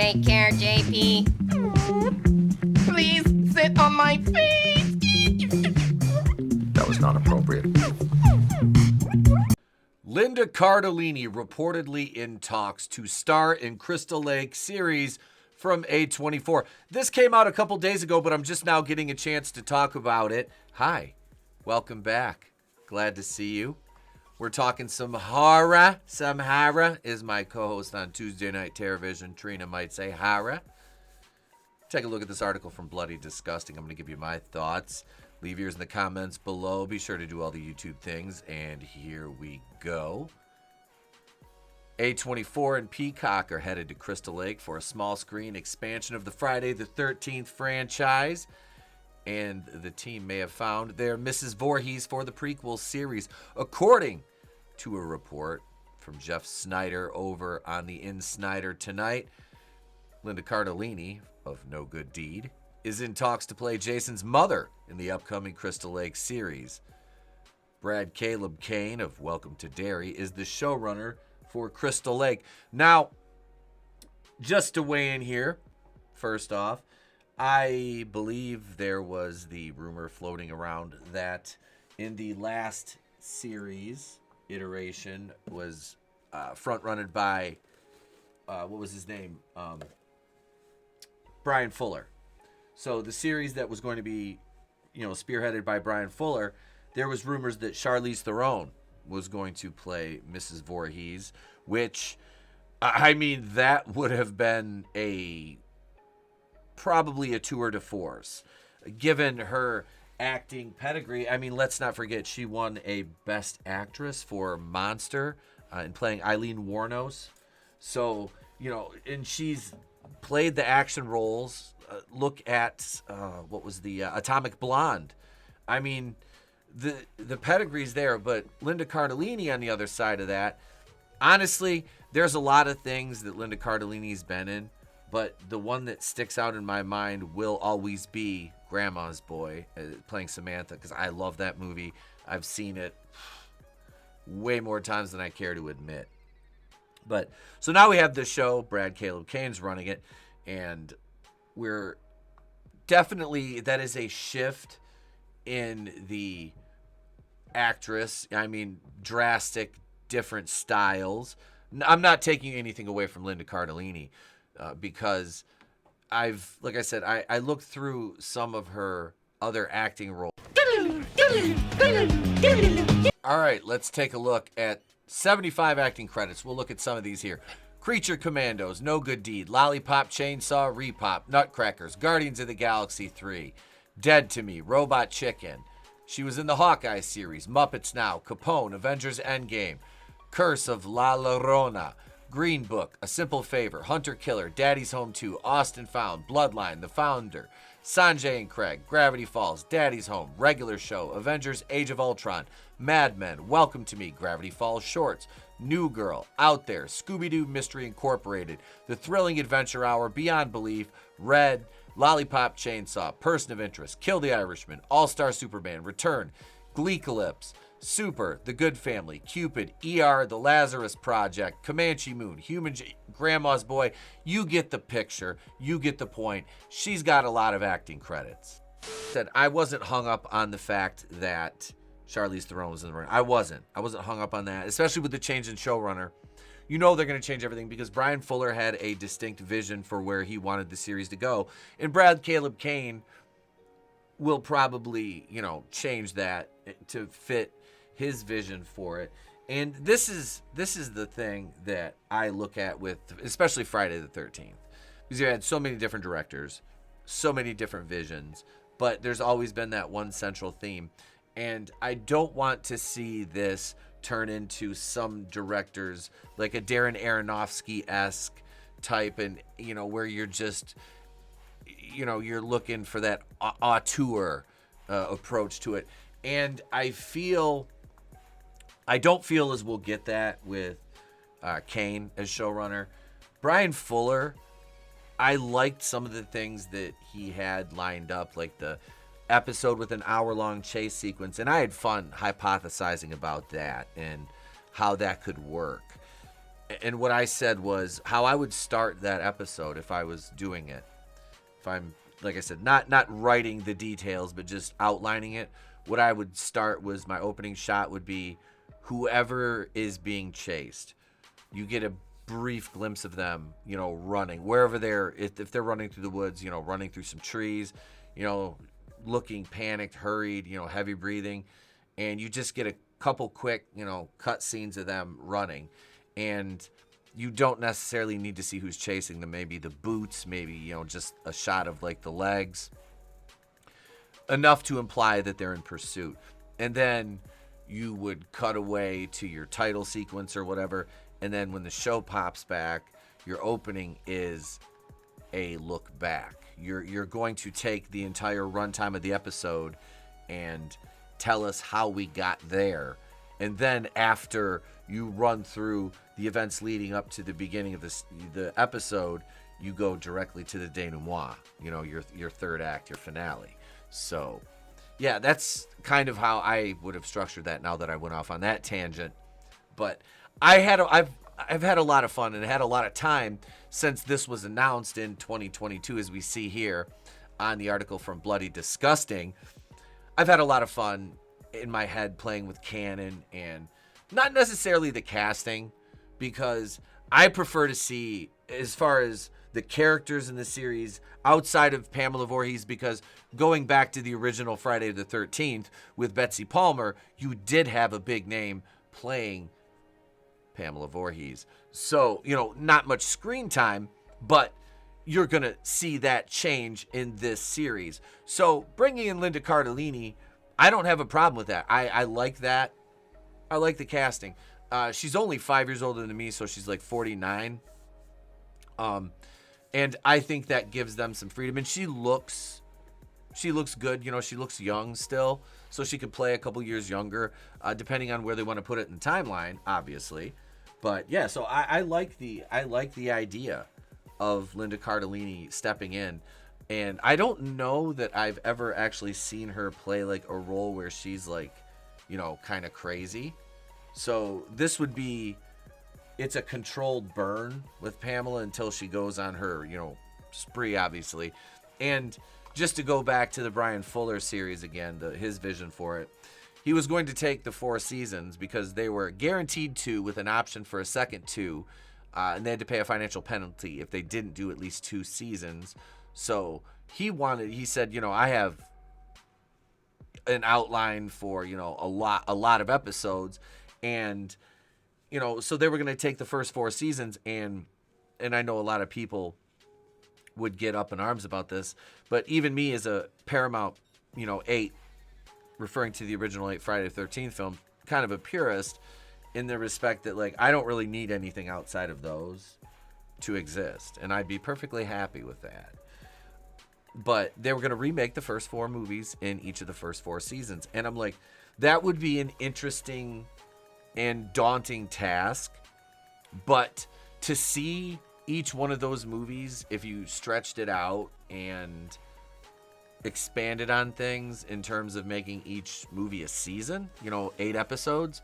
Take care, JP. Please sit on my face. That was not appropriate. Linda Cardellini reportedly in talks to star in Crystal Lake series from A24. This came out a couple days ago, but I'm just now getting a chance to talk about it. Hi, welcome back. Glad to see you. We're talking some horror. Some horror is my co-host on Tuesday Night Terrorvision. Trina might say horror. Take a look at this article from Bloody Disgusting. I'm going to give you my thoughts. Leave yours in the comments below. Be sure to do all the YouTube things. And here we go. A24 and Peacock are headed to Crystal Lake for a small screen expansion of the Friday the 13th franchise. And the team may have found their Mrs. Voorhees for the prequel series, according to a report from Jeff Snyder over on the In Snyder Tonight. Linda Cardellini of No Good Deed is in talks to play Jason's mother in the upcoming Crystal Lake series. Brad Caleb Kane of Welcome to Derry is the showrunner for Crystal Lake. Now, just to weigh in here, first off, I believe there was the rumor floating around that in the last series iteration was front-runned by, what was his name? Brian Fuller. So the series that was going to be, spearheaded by Brian Fuller, there was rumors that Charlize Theron was going to play Mrs. Voorhees, which, I mean, that would have been probably a tour de force, given her acting pedigree. I mean, let's not forget she won a Best Actress for Monster in playing Eileen Wuornos. So, and she's played the action roles. Look at what was the Atomic Blonde. I mean, the pedigree's there, but Linda Cardellini on the other side of that, honestly, there's a lot of things that Linda Cardellini's been in, but the one that sticks out in my mind will always be Grandma's Boy, playing Samantha, because I love that movie. I've seen it way more times than I care to admit. But so now we have this show. Brad Caleb Kane's running it, and we're definitely, that is a shift in the actress. I mean, drastic, different styles. I'm not taking anything away from Linda Cardellini because like I said, I looked through some of her other acting roles. All right, let's take a look at 75 acting credits. We'll look at some of these here. Creature Commandos, No Good Deed, Lollipop Chainsaw, Repop, Nutcrackers, Guardians of the Galaxy 3, Dead to Me, Robot Chicken. She was in the Hawkeye series, Muppets Now, Capone, Avengers Endgame, Curse of La Llorona, Green Book, A Simple Favor, Hunter Killer, Daddy's Home 2, Austin Found, Bloodline, The Founder, Sanjay and Craig, Gravity Falls, Daddy's Home, Regular Show, Avengers Age of Ultron, Mad Men, Welcome to Me, Gravity Falls Shorts, New Girl, Out There, Scooby-Doo Mystery Incorporated, The Thrilling Adventure Hour, Beyond Belief, Red, Lollipop Chainsaw, Person of Interest, Kill the Irishman, All-Star Superman, Return, Gleecalypse, Super, The Good Family, Cupid, ER, The Lazarus Project, Comanche Moon, Grandma's Boy. You get the picture. You get the point. She's got a lot of acting credits. Said I wasn't hung up on the fact that Charlize Theron was in the ring. I wasn't hung up on that, especially with the change in showrunner. You know they're going to change everything because Brian Fuller had a distinct vision for where he wanted the series to go. And Brad Caleb Kane will probably, change that to fit his vision for it. And this is the thing that I look at with, especially Friday the 13th. Because you had so many different directors, so many different visions, but there's always been that one central theme. And I don't want to see this turn into some directors like a Darren Aronofsky-esque type, and where you're just you're looking for that auteur approach to it. And I don't feel as we'll get that with Kane as showrunner. Brian Fuller, I liked some of the things that he had lined up, like the episode with an hour-long chase sequence, and I had fun hypothesizing about that and how that could work. And what I said was how I would start that episode if I was doing it. If I'm, like I said, not writing the details, but just outlining it. What I would start was my opening shot would be whoever is being chased. You get a brief glimpse of them, running wherever if they're running through the woods, running through some trees, looking panicked, hurried, heavy breathing. And you just get a couple quick, cut scenes of them running. And you don't necessarily need to see who's chasing them. Maybe the boots, maybe, just a shot of like the legs. Enough to imply that they're in pursuit. And then you would cut away to your title sequence or whatever. And then when the show pops back, your opening is a look back. You're going to take the entire runtime of the episode and tell us how we got there. And then after you run through the events leading up to the beginning of the episode, you go directly to the denouement, your third act, your finale. So, yeah, that's kind of how I would have structured that now that I went off on that tangent. But I've had a lot of fun and had a lot of time since this was announced in 2022, as we see here on the article from Bloody Disgusting. I've had a lot of fun in my head playing with canon and not necessarily the casting, because I prefer to see, as far as the characters in the series outside of Pamela Voorhees, because going back to the original Friday the 13th with Betsy Palmer, you did have a big name playing Pamela Voorhees. So, not much screen time, but you're going to see that change in this series. So bringing in Linda Cardellini, I don't have a problem with that. I like that. I like the casting. She's only 5 years older than me, so she's like 49. And I think that gives them some freedom. And she looks good. She looks young still, so she could play a couple years younger, depending on where they want to put it in the timeline, obviously. But yeah, so I like the idea of Linda Cardellini stepping in. And I don't know that I've ever actually seen her play like a role where she's like, kind of crazy. So this would be, it's a controlled burn with Pamela until she goes on her, spree, obviously. And just to go back to the Brian Fuller series again, his vision for it, he was going to take the 4 seasons because they were guaranteed 2 with an option for a second 2. And they had to pay a financial penalty if they didn't do at least 2 seasons. So he said, I have an outline for, a lot of episodes. And, so they were going to take the first 4 seasons. And I know a lot of people would get up in arms about this. But even me as a Paramount, 8, referring to the original 8 Friday the 13th film, kind of a purist in the respect that, like, I don't really need anything outside of those to exist. And I'd be perfectly happy with that. But they were going to remake the first 4 movies in each of the first 4 seasons. And I'm like, that would be an interesting and daunting task. But to see each one of those movies, if you stretched it out and expanded on things in terms of making each movie a season, 8 episodes,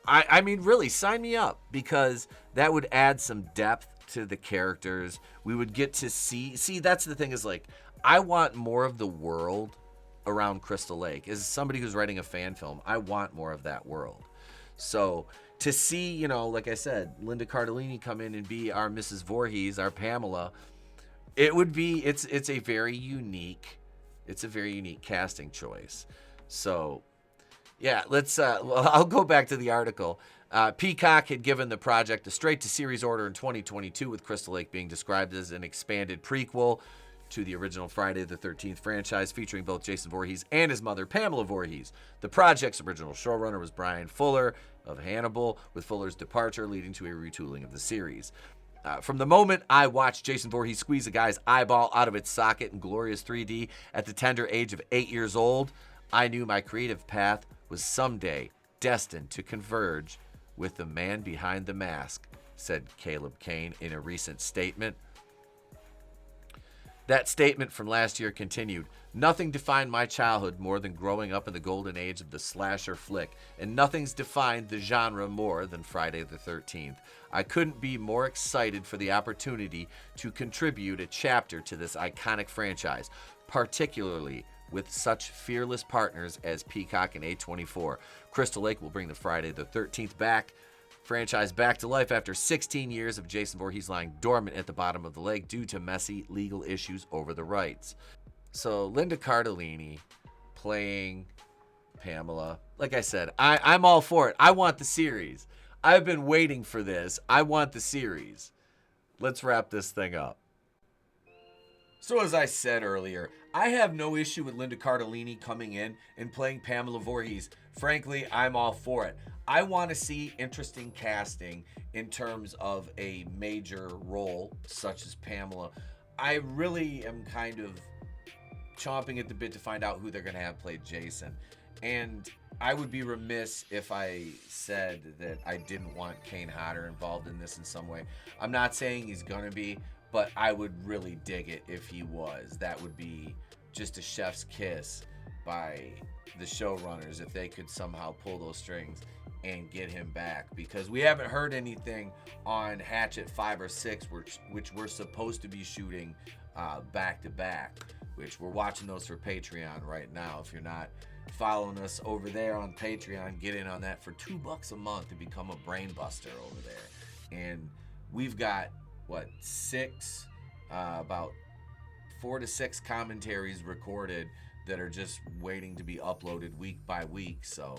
I mean, really, sign me up, because that would add some depth to the characters. We would get to see, that's the thing, is like, I want more of the world around Crystal Lake. As somebody who's writing a fan film, I want more of that world. So to see, like I said, Linda Cardellini come in and be our Mrs. Voorhees, our Pamela, it's a very unique casting choice. So yeah, I'll go back to the article. Peacock had given the project a straight-to-series order in 2022, with Crystal Lake being described as an expanded prequel to the original Friday the 13th franchise, featuring both Jason Voorhees and his mother, Pamela Voorhees. The project's original showrunner was Brian Fuller of Hannibal, with Fuller's departure leading to a retooling of the series. From the moment I watched Jason Voorhees squeeze a guy's eyeball out of its socket in glorious 3D at the tender age of 8 years old, I knew my creative path was someday destined to converge with the man behind the mask, said Caleb Kane in a recent statement. That statement from last year continued. Nothing defined my childhood more than growing up in the golden age of the slasher flick, and nothing's defined the genre more than Friday the 13th. I couldn't be more excited for the opportunity to contribute a chapter to this iconic franchise, particularly with such fearless partners as Peacock and A24. Crystal Lake will bring the Friday the 13th franchise back to life after 16 years of Jason Voorhees lying dormant at the bottom of the lake due to messy legal issues over the rights. So Linda Cardellini playing Pamela. Like I said, I'm all for it. I want the series. I've been waiting for this. I want the series. Let's wrap this thing up. So as I said earlier, I have no issue with Linda Cardellini coming in and playing Pamela Voorhees. Frankly, I'm all for it. I want to see interesting casting in terms of a major role such as Pamela. I really am kind of chomping at the bit to find out who they're going to have play Jason. And I would be remiss if I said that I didn't want Kane Hodder involved in this in some way. I'm not saying he's going to be, but I would really dig it if he was. That would be just a chef's kiss by the showrunners if they could somehow pull those strings and get him back, because we haven't heard anything on Hatchet 5 or 6, which we're supposed to be shooting back to back, which we're watching those for Patreon right now. If you're not following us over there on Patreon, get in on that for $2 a month to become a brainbuster over there. And we've got about 4 to 6 commentaries recorded that are just waiting to be uploaded week by week. So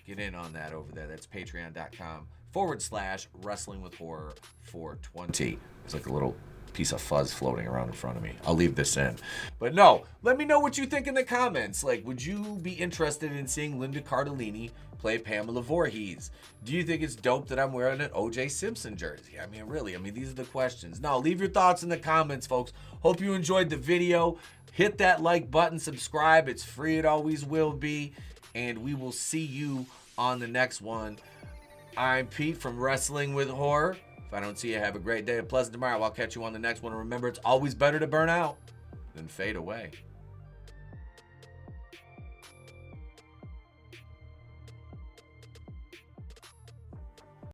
get in on that over there. That's patreon.com/wrestlingwithhorror420. It's like a little piece of fuzz floating around in front of me. I'll leave this in. But no, let me know what you think in the comments. Like, would you be interested in seeing Linda Cardellini play Pamela Voorhees? Do you think it's dope that I'm wearing an O.J. Simpson jersey? I mean, really, these are the questions. Now, leave your thoughts in the comments, folks. Hope you enjoyed the video. Hit that like button, subscribe. It's free. It always will be. And we will see you on the next one. I'm Pete from Wrestling with Horror. If I don't see you, have a great day, a pleasant tomorrow. I'll catch you on the next one. And remember, it's always better to burn out than fade away.